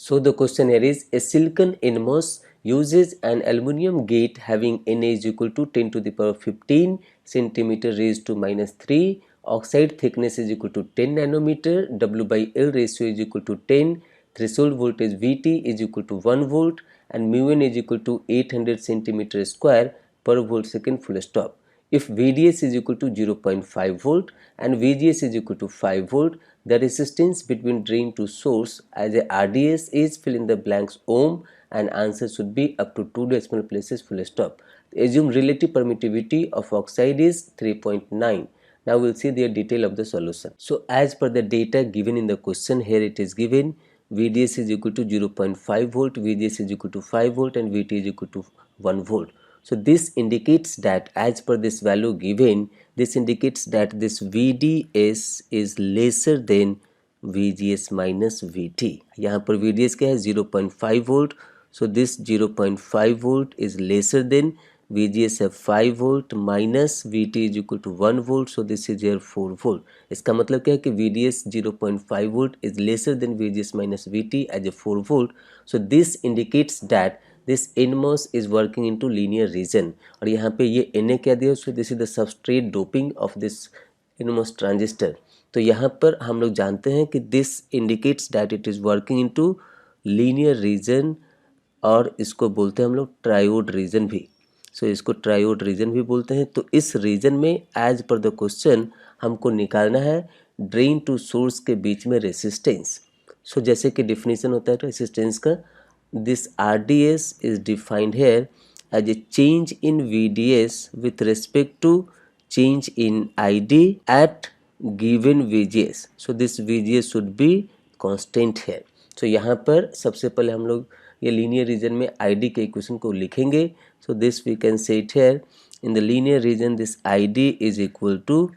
So the question here is, a silicon NMOS uses an aluminum gate having Na is equal to 10 to the power 15 centimeter raised to minus 3, oxide thickness is equal to 10 nanometer, W by L ratio is equal to 10, threshold voltage Vt is equal to 1 volt and mu n is equal to 800 centimeter square per volt second full stop. If VDS is equal to 0.5 volt and VGS is equal to 5 volt, the resistance between drain to source as a RDS is, fill in the blanks, ohm, and answer should be up to 2 decimal places full stop. Assume relative permittivity of oxide is 3.9. Now we'll see the detail of the solution. So as per the data given in the question, here it is given VDS is equal to 0.5 volt, VGS is equal to 5 volt and VT is equal to 1 volt. So this indicates that as per this value given, this indicates that this VDS is lesser than VGS minus VT. यहाँ पर VDS क्या है 0.5 volt. So this 0.5 volt is lesser than VGS है 5 volt minus VT is equal to 1 volt. So this is here 4 volt. इसका मतलब क्या है कि VDS 0.5 volt is lesser than VGS minus VT as a 4 volt. So this indicates that this NMOS is working into linear region. और यहाँ पे ये Na क्या दिया, so this is the substrate doping of this NMOS transistor. तो यहाँ पर हम लोग जानते हैं कि this indicates that it is working into linear region और इसको बोलते हैं हम लोग ट्रायोड रीजन भी. सो इसको ट्रायोड रीजन भी बोलते हैं. तो इस रीजन में एज पर द क्वेश्चन हमको निकालना है ड्रेन टू सोर्स के बीच में रेसिस्टेंस. सो जैसे कि डिफिनीशन होता है रेसिस्टेंस का, this RDS is defined here as a change in VDS with respect to change in ID at given VGS. So this VGS should be constant here. So यहाँ पर सबसे पहले हम लोग ये linear region में ID के equation को लिखेंगे. So this we can say it here, in the linear region this ID is equal to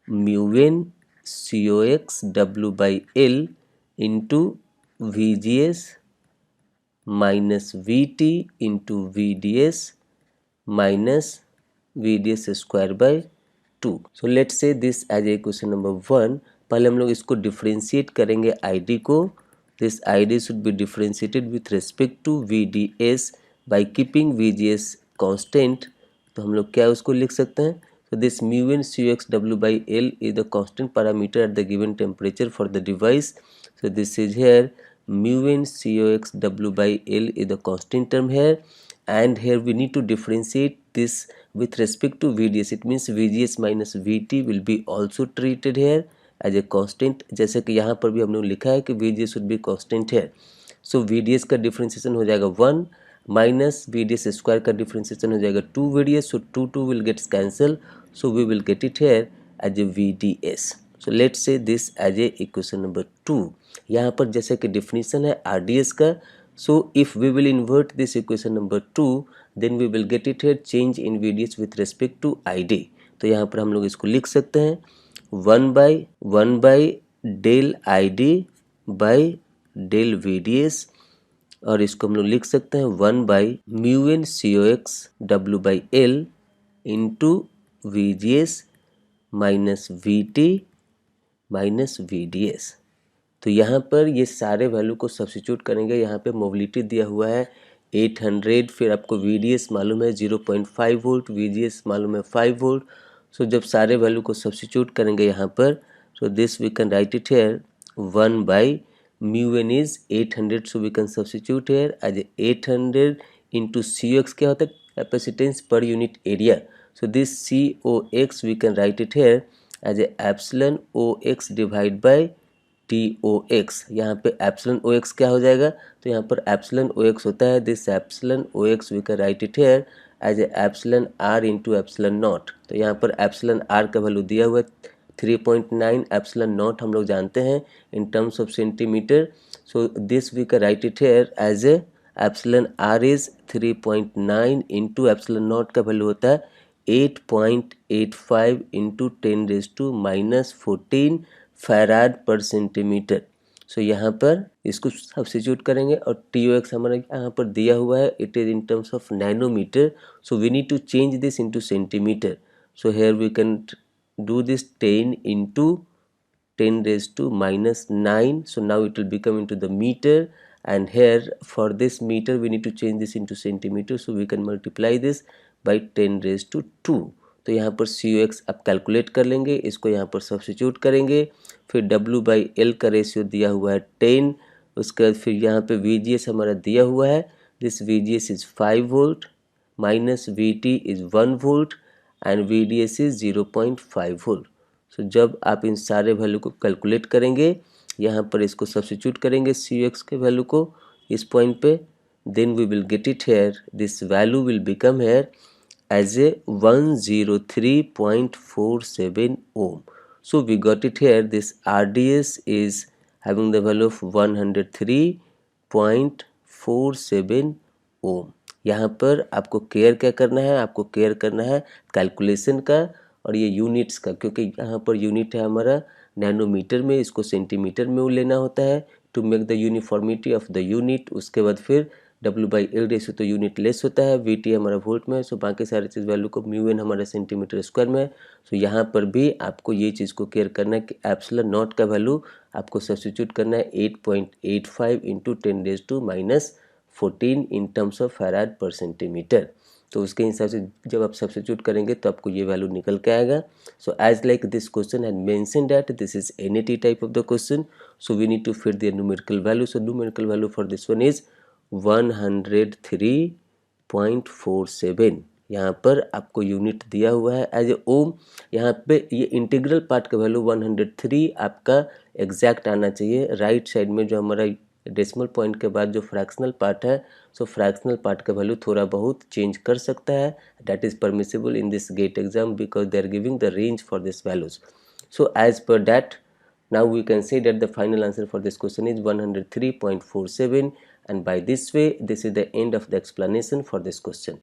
mu n COX W by L into VGS minus Vt into VDS minus VDS square by 2. So let's say this as a equation number 1. पहले हम लोग इसको differentiate करेंगे ID को. This ID should be differentiated with respect to VDS by keeping VGS constant. तो हम लोग क्या उसको लिख सकते हैं, so this mu n COX W by L is the constant parameter at the given temperature for the device. So this is here mu n COX W by L is the constant term here, and here we need to differentiate this with respect to VDS. It means VGS minus VT will be also treated here as a constant. जैसे कि यहाँ पर भी हमने लिखा है कि VGS should be constant here. So VDS का differentiation हो जाएगा 1 minus VDS square का differentiation हो जाएगा 2 VDS. So 2 will get cancelled. So we will get it here as a VDS. So let's say this as a equation number 2. यहाँ पर जैसे कि definition है RDS का. So if we will invert this equation number 2, then we will get it here change in VDS with respect to ID. तो यहाँ पर हम लोग इसको लिख सकते हैं 1 by del ID by del VDS, और इसको हम लोग लिख सकते हैं 1 by mu n COX W by L into VGS minus VT minus VDS. तो यहाँ पर ये सारे वैल्यू को सब्स्टिट्यूट करेंगे. यहाँ पे मोबिलिटी दिया हुआ है 800, फिर आपको VDS मालूम है 0.5 वोल्ट, VGS मालूम है 5 वोल्ट. सो जब सारे वैल्यू को सब्स्टिट्यूट करेंगे यहाँ पर, so this we can write it here 1 by mu n is 800. So we can substitute here as 800 into COX क्या होता है, capacitance per unit area. So this COX we can write it here as epsilon OX divide by TOX. यहाँ पे epsilon OX क्या हो जाएगा, तो यहाँ पर एप्सिलॉन OX होता है this epsilon OX we can write it here as epsilon R into epsilon naught. तो यहाँ पर एप्सिलॉन R का वैल्यू दिया हुआ है 3.9, एप्सिलॉन नॉट हम लोग जानते हैं in terms of centimetre. So this we can write it here as epsilon R is 3.9 into epsilon naught का वैल्यू होता है 8.85 इंटू 10⁻⁻14 फैराड पर सेंटीमीटर. सो यहाँ पर इसको सब्स्टिट्यूट करेंगे और TOX हमारा यहाँ पर दिया हुआ है, it is in terms of nanometre. So we need to change this into centimetre. So here we can do this 10 into 10⁻⁹. So now it will become into the meter and here for this meter we need to change this into centimeter, so we can multiply this by 10 raised to 2। तो यहाँ पर COX आप calculate कर लेंगे, इसको यहाँ पर substitute करेंगे, फिर W/L का रेशियो दिया हुआ है 10, उसके बाद फिर यहाँ पे VGS हमारा दिया हुआ है, this VGS is 5 volt minus VT is 1 volt and VDS is 0.5 volt. So जब आप इन सारे वैल्यू को कैलकुलेट करेंगे, यहाँ पर इसको सब्स्टिट्यूट करेंगे COX के वैल्यू को इस पॉइंट पे, then we will get it here, this value will become here as a 103.47 ohm. So we got it here, this RDS is having the value of 103.47 ohm। यहाँ पर आपको care क्या करना है, आपको केयर करना है कैलकुलेशन का और ये यूनिट्स का, क्योंकि यहाँ पर यूनिट है हमारा नैनोमीटर में, इसको सेंटीमीटर में लेना होता है to make the uniformity of the unit. उसके बाद फिर W/L रेशियो तो यूनिट लेस होता है, VT हमारा वोल्ट में है, सो बाकी सारी चीज़ वैल्यू को μN हमारा सेंटीमीटर स्क्वायर में है। सो यहाँ पर भी आपको ये चीज़ को केयर करना है कि एप्सिलॉन नॉट का वैल्यू आपको सब्स्टिट्यूट करना है 8.85 into 10⁻14 in terms of farad per centimetre. तो उसके हिसाब से जब आप सब्स्टिट्यूट करेंगे तो आपको ये वैल्यू निकल के आएगा। So as like this question had mention that this is NAT type of the question, so we need to fit the numerical value. So numerical value for this one is 103.47। यहाँ पर आपको unit दिया हुआ है as a ओम। यहाँ पे ये integral part का वैल्यू 103 आपका एग्जैक्ट आना चाहिए। राइट साइड में जो हमारा डेसिमल पॉइंट के बाद जो फ्रैक्शनल पार्ट है, सो फ्रैक्शनल पार्ट का वैल्यू थोड़ा बहुत चेंज कर सकता है, that is permissible in this GATE exam because they are giving the range for this values. So as per that now we can say that the final answer for this question is 103.47, and by this way this is the end of the explanation for this question.